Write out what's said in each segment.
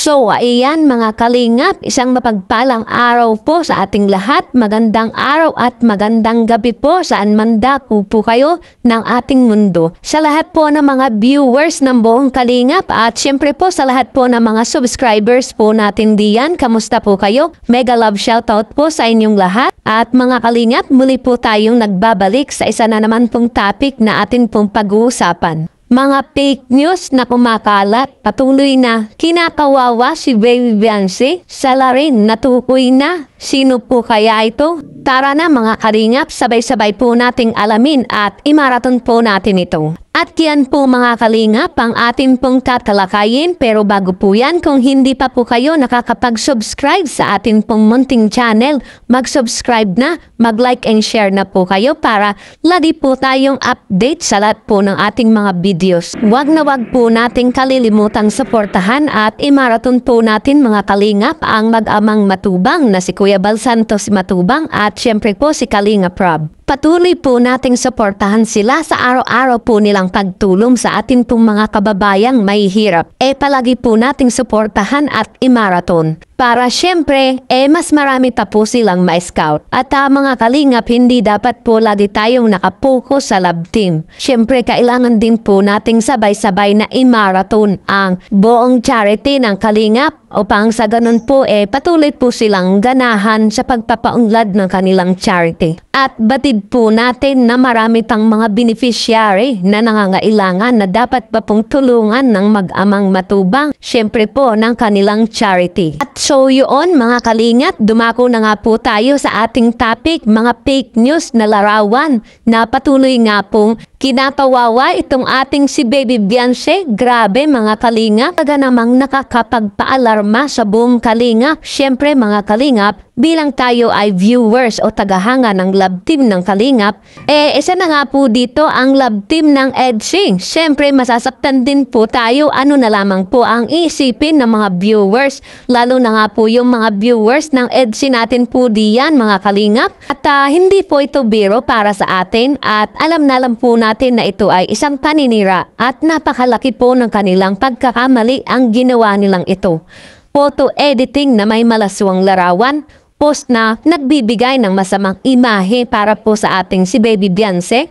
So, ayan mga kalingap, isang mapagpalang araw po sa ating lahat. Magandang araw at magandang gabi po saan man dako po kayo ng ating mundo. Sa lahat po ng mga viewers ng buong kalingap at syempre po sa lahat po ng mga subscribers po natin diyan. Kamusta po kayo? Mega love shoutout po sa inyong lahat. At mga kalingap, muli po tayong nagbabalik sa isa na naman pong topic na atin pong pag-uusapan. Mga fake news na kumakalat, patuloy na kinakawawa si Baby Beyonce, salarin natukoy na. Sino po kaya ito? Tara na mga kalingap, sabay-sabay po nating alamin at imaraton po natin ito. At yan po mga kalingap ang ating pong tatalakayin, pero bago po yan, kung hindi pa po kayo nakakapag-subscribe sa ating pong munting channel, mag-subscribe na, mag-like and share na po kayo para lagi po tayong update sa lahat po ng ating mga videos. Wag na wag po nating kalilimutang suportahan at imaraton po natin mga kalingap ang mag-amang matubang na si Kuya Bal Santos Matubang at syempre po si Kalingap Rob. Patuloy po nating suportahan sila sa araw-araw po nilang pagtulong sa atin pong mga kababayang may hirap. Palagi po nating suportahan at imaraton. Para syempre, mas marami pa po silang ma-scout. At mga kalingap, hindi dapat po lagi tayong nakapokus sa love team. Syempre, kailangan din po nating sabay-sabay na imaraton ang buong charity ng kalingap upang sa ganun po patuloy po silang ganahan sa pagpapaunlad ng kanilang charity. At batid po natin na marami pang mga beneficiary na nangangailangan na dapat pa pong tulungan ng mag-amang matubang, syempre po ng kanilang charity. At so yun mga kalingap, dumako na nga po tayo sa ating topic, mga fake news na larawan na patuloy nga pong kinakawawa itong ating si Baby Beyonce. Grabe mga kalingap, taga namang nakakapagpaalarma sa buong kalingap. Syempre mga kalingap, bilang tayo ay viewers o tagahanga ng love team ng kalingap, isa na nga po dito ang love team ng EDC. Syempre masasaktan din po tayo, ano na lamang po ang isipin ng mga viewers, lalo na nga po yung mga viewers ng EDC natin po diyan mga kalingap. At hindi po ito biro para sa atin at alam na lang po natin na ito ay isang paninira at napakalaki po ng kanilang pagkakamali ang ginawa nilang ito. Photo editing na may malaswang larawan, post na nagbibigay ng masamang imahe para po sa ating si Baby Beyonce.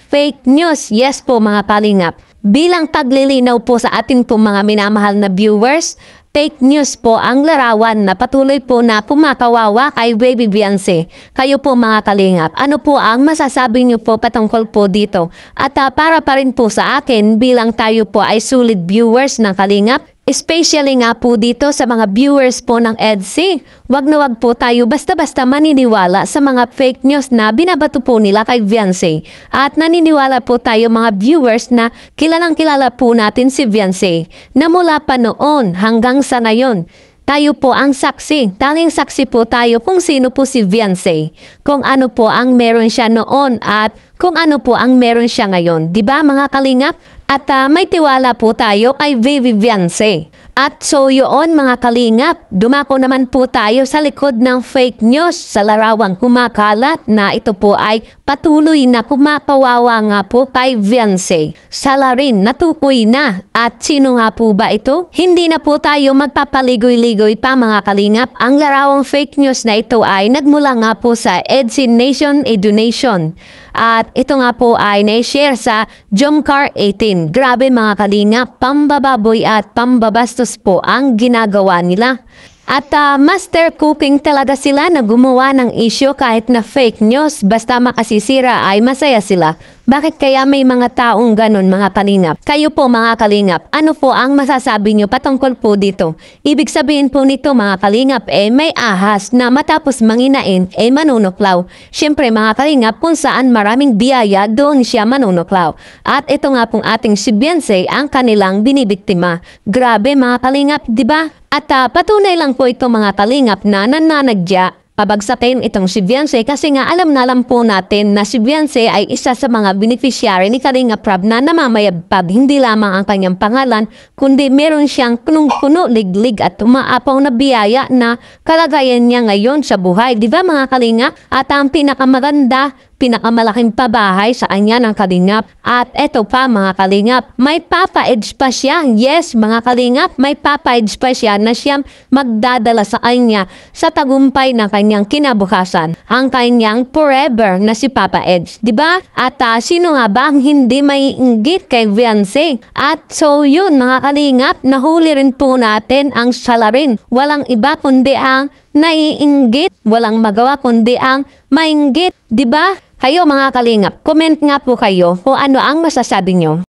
Fake news, yes po mga kalingap. Bilang paglilinaw po sa ating po mga minamahal na viewers, fake news po ang larawan na patuloy po na pumakawawa kay Baby Beyonce. Kayo po mga kalingap, ano po ang masasabi niyo po patungkol po dito? At para pa rin po sa akin bilang tayo po ay solid viewers ng kalingap, especially nga po dito sa mga viewers po ng EDC, wag na wag po tayo basta-basta maniniwala sa mga fake news na binabato po nila kay Beyonce. At naniniwala po tayo mga viewers na kilalang kilala po natin si Beyonce na mula pa noon hanggang sa ngayon. Tayo po ang saksi, tanging saksi po tayo kung sino po si Beyonce, kung ano po ang meron siya noon at kung ano po ang meron siya ngayon. Diba mga kalingap? At may tiwala po tayo kay Baby Beyonce. At so yun mga kalingap, dumako naman po tayo sa likod ng fake news sa larawang kumakalat na ito po ay patuloy na kumakawawa nga po kay Beyonce. Salarin natukoy na. At sino nga po ba ito? Hindi na po tayo magpapaligoy-ligoy pa mga kalingap. Ang larawang fake news na ito ay nagmula nga po sa EDC Nation Edunation. At ito nga po ay na-share sa Jomcar 18. Grabe mga kalingap, pambababoy at pambabastos po ang ginagawa nila. At master cooking talaga sila na gumawa ng issue kahit na fake news, basta makasisira ay masaya sila. Bakit kaya may mga taong ganun mga kalingap? Kayo po mga kalingap, ano po ang masasabi nyo patungkol po dito? Ibig sabihin po nito mga kalingap, may ahas na matapos manginain, manunuklaw. Siyempre mga kalingap, kung saan maraming biyaya, doon siya manunuklaw. At ito nga pong ating si Beyonce ang kanilang binibiktima. Grabe mga kalingap, di ba? At patunay lang po ito mga kalingap na nananadya pabagsakin itong si Beyonce kasi nga alam na lang po natin na si Beyonce ay isa sa mga beneficiary ni Kalingap Rob na namamayagpag hindi lamang ang kanyang pangalan kundi meron siyang punong-puno, liglig at umaapaw na biyaya na kalagayan niya ngayon sa buhay. Di ba mga kalingap? At ang pinakamaganda pinakamalaking pabahay sa kanya ng Kalingap. At eto pa mga Kalingap, may papa-edge pa siya. Yes mga Kalingap, may papa-edge pa siya na siyang magdadala sa kanya sa tagumpay ng kanyang kinabukasan. Ang kanyang forever na si Papa Edge. Diba? At sino nga ba ang hindi may inggit kay Beyonce? At so yun mga Kalingap, nahuli rin po natin ang salarin. Walang iba kundi ang naiinggit. Walang magawa kundi ang mainggit. Diba? Kayo mga Kalingap, comment nga po kayo kung ano ang masasabi nyo.